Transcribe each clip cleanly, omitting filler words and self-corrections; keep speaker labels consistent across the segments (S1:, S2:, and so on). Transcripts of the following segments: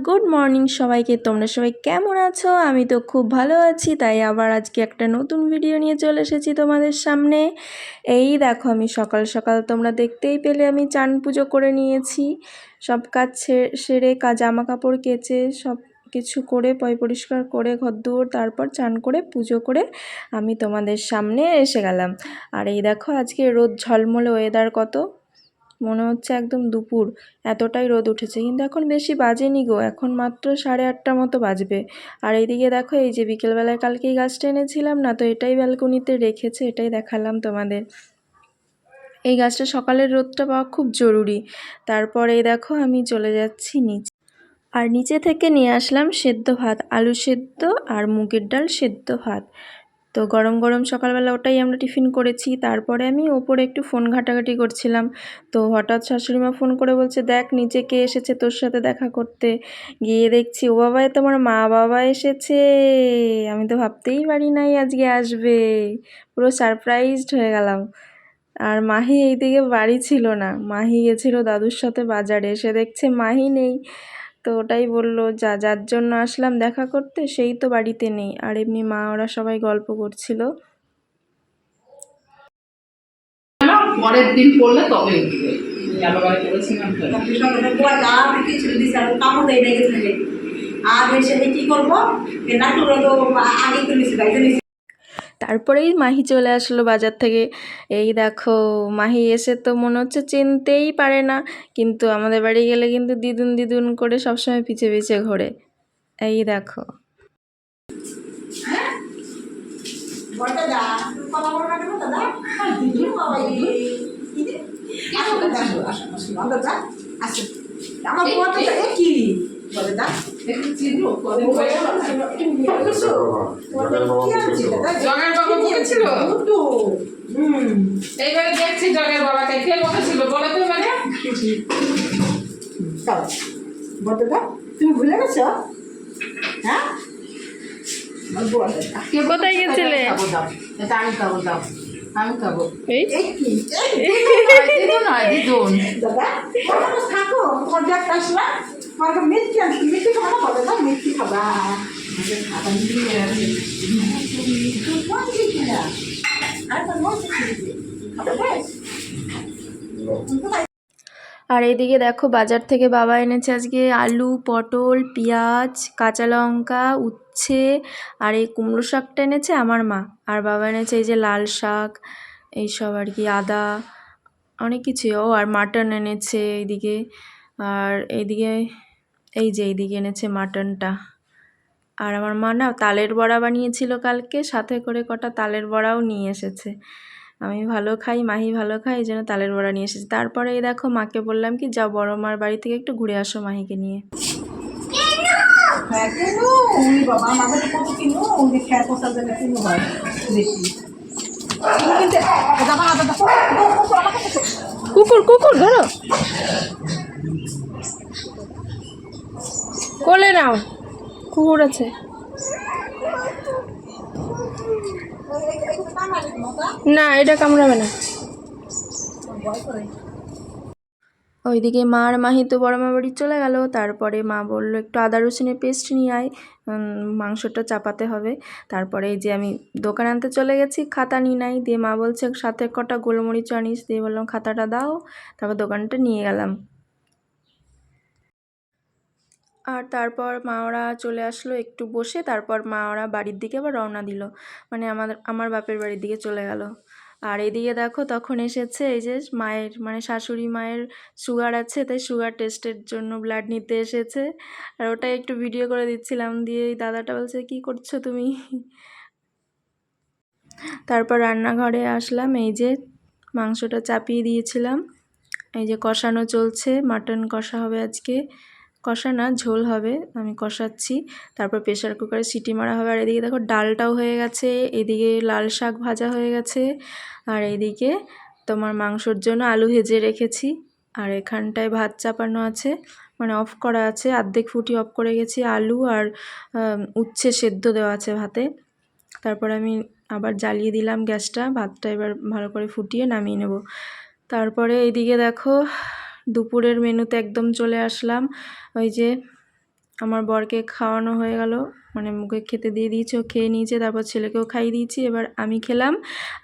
S1: Good morning সবাইকে। তোমরা সবাই কেমন আছো? আমি তো খুব ভালো আছি। তাই আবার আজকে একটা নতুন ভিডিও নিয়ে চলে এসেছি তোমাদের সামনে। এই দেখো, আমি সকাল সকাল তোমরা দেখতেই পেলে আমি চান পুজো করে নিয়েছি। সব কাজ সেরে জামা কাপড় কেচে সব কিছু করে পরিষ্কার করে ঘরদুয়ার, তারপর চান করে পুজো করে আমি তোমাদের সামনে এসে গেলাম। আর এই দেখো, আজকে রোদ ঝলমলে ওয়েদার, কত মনে হচ্ছে একদম দুপুর, এতটাই রোদ উঠেছে। কিন্তু এখন বেশি বাজেনি গো, এখন মাত্র 8:30 মতো বাজবে। আর এইদিকে দেখো, এই যে বিকেলবেলায় কালকে এই গাছটা এনেছিলাম না, তো এটাই ব্যালকনিতে রেখেছে, এটাই দেখালাম তোমাদের। এই গাছটা সকালের রোদটা পাওয়া খুব জরুরি। তারপরে দেখো আমি চলে যাচ্ছি নিচে, আর নিচে থেকে নিয়ে আসলাম সেদ্ধ ভাত, আলু সেদ্ধ আর মুগের ডাল সেদ্ধ ভাত। তো গরম গরম সকালবেলা ওটাই আমরা টিফিন করেছি। তারপরে আমি ওপরে একটু ফোন ঘাটাঘাটি করছিলাম, তো হঠাৎ শাশুড়িমা ফোন করে বলছে, দেখ নিচে কে এসেছে তোর সাথে দেখা করতে। গিয়ে দেখছি, ও বাবা, তোমার মা বাবা এসেছে। আমি তো ভাবতেই পারি নাই আজকে আসবে, পুরো সারপ্রাইজড হয়ে গেলাম। আর মাহি এইদিকে বাড়ি ছিল না, মাহি গেছিল দাদুর সাথে বাজারে, এসে দেখছে মাহি নেই। তো ওটাই বললো, যার জন্য আসলাম দেখা করতে সেই তো বাড়িতে নেই। আর এমনি মা ওরা সবাই গল্প করছিল।
S2: পরের দিন পড়লে তবে
S1: তারপরেই মাহি চলে আসলো বাজার থেকে। এই দেখো, মাহি এসে তো মনে হচ্ছে চিনতেই পারে না, কিন্তু আমাদের বাড়ি গেলে কিন্তু দিদুন দিদুন করে সবসময় পিছে পিছে ঘোরে। এই দেখো,
S2: এইবারে দেখছি জগের বাবাকে কে বলেছিল বলে তো মানে
S3: তুমি ভুলে গেছো? হ্যাঁ,
S1: কোথায় গেছিলে?
S2: এটা আমি খাবো, দাও আমি খাবো।
S1: এই
S2: দিদুন
S3: দাদা থাকো, পর্যাপ্ত আসলা মিষ্টি আনছি, মিষ্টি খাবা না? বলে দাও মিষ্টি খাবা।
S1: আর এইদিকে দেখো, বাজার থেকে বাবা এনেছে আজকে আলু, পটল, পেঁয়াজ, কাঁচা লঙ্কা, উচ্ছে, আর এই কুমড়ো শাকটা এনেছে আমার মা। আর বাবা এনেছে এই যে লাল শাক, এইসব আর কি, আদা, অনেক কিছু। ও আর মাটন এনেছে এইদিকে। আর এইদিকে এইদিকে এনেছে মাটনটা। আর আমার মা না তালের বড়া বানিয়েছিল কালকে, সাথে করে কটা তালের বড়াও নিয়ে এসেছে। আমি ভালো খাই, মাহি ভালো খাই, এই জন্য তালের বড়া নিয়ে এসেছে। তারপরে এই দেখো, মাকে বললাম কি, যাও বড় মার বাড়ি থেকে একটু ঘুরে আসো মাহিকে নিয়ে। কুকুর কুকুর ধরো, কোলে নাও, কুকুর আছে। না, এটা কামড়াবে না। ওইদিকে মা আর মাহি তো বড় মা বাড়ি চলে গেল। তারপরে মা বললো, একটু আদা রসুনের পেস্ট নিয়ে আয়, মাংসটা চাপাতে হবে। তারপরে এই যে আমি দোকান আনতে চলে গেছি, খাতা নিয়ে নাই, দিয়ে মা বলছে সাথে কটা গোলমরিচ আনিস, দিয়ে বললাম খাতাটা দাও, তারপর দোকানটা নিয়ে গেলাম। আর তারপর মা ওরা চলে আসলো একটু বসে, তারপর মা ওরা বাড়ির দিকে আবার রওনা দিল, মানে আমার বাপের বাড়ির দিকে চলে গেল। আর এদিকে দেখো, তখন এসেছে এই যে মায়ের, মানে শাশুড়ি মায়ের সুগার আছে, তাই সুগার টেস্টের জন্য ব্লাড নিতে এসেছে। আর ওটাই একটু ভিডিও করে দিচ্ছিলাম, দিয়ে এই দাদাটা বলছে, কি করছো তুমি? তারপর রান্নাঘরে আসলাম, এই যে মাংসটা চাপিয়ে দিয়েছিলাম, এই যে কষানো চলছে, মাটন কষা হবে আজকে, কষা না ঝোল হবে, আমি কষাচ্ছি। তারপর প্রেশার কুকারে সিটি মারা হবে। আর এদিকে দেখো ডালটাও হয়ে গেছে, এদিকে লাল শাক ভাজা হয়ে গেছে, আর এইদিকে তোমার মাংসর জন্য আলু ভেজে রেখেছি। আর এখানটায় ভাত চাপানো আছে, মানে অফ করা আছে, অর্ধেক ফুটি অফ করে গেছি, আলু আর উচ্ছে সেদ্ধ দেওয়া আছে ভাতে। তারপর আমি আবার জ্বালিয়ে দিলাম গ্যাসটা, ভাতটা এবার ভালো করে ফুটিয়ে নামিয়ে নেব। তারপরে এইদিকে দেখো, দুপুরের মেনুতে একদম চলে আসলাম। ওই যে আমার বরকে খাওয়ানো হয়ে গেল, মানে মুখে খেতে দিয়ে দিয়েছে, ও খেয়ে নিয়েছে, তারপর ছেলেকেও খাইয়ে দিয়েছি, এবার আমি খেলাম।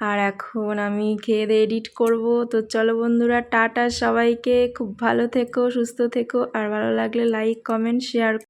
S1: আর এখন আমি খেয়ে দিয়ে এডিট করব। তো চলো বন্ধুরা, টাটা সবাইকে, খুব ভালো থেকো, সুস্থ থেকো, আর ভালো লাগলে লাইক কমেন্ট শেয়ার